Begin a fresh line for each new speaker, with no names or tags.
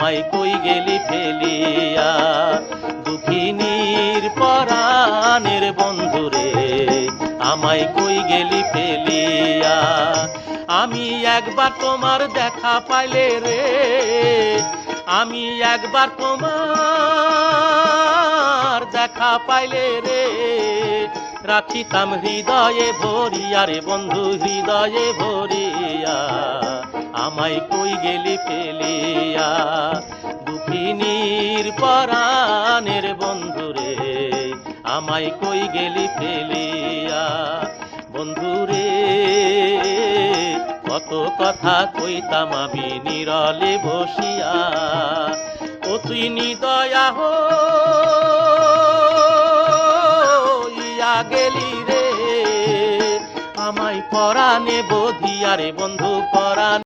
আমায় কই গেলি ফেলিয়া। দুঃখিনীর পরাণের বন্ধুরে আমায় কই গেলি ফেলিয়া। আমি একবার তোমার দেখা পাইলে রে, আমি একবার তোমার দেখা পাইলে রে, রাখিতাম হৃদয়ে ভরিয়া রে বন্ধু হৃদয়ে ভরিয়া। আমায় কই গেলি ফেলিয়া। দুঃখিনীর পরাণের বন্ধুরে আমায় কই গেলি ফেলিয়া। বন্ধুরে কত কথা কইতাম আমি নীরলে বসিয়া, ও তুই নিদয়া হইয়া গেলি রে, আমায় পরাণে বধিয়া রে বন্ধু পরাণ।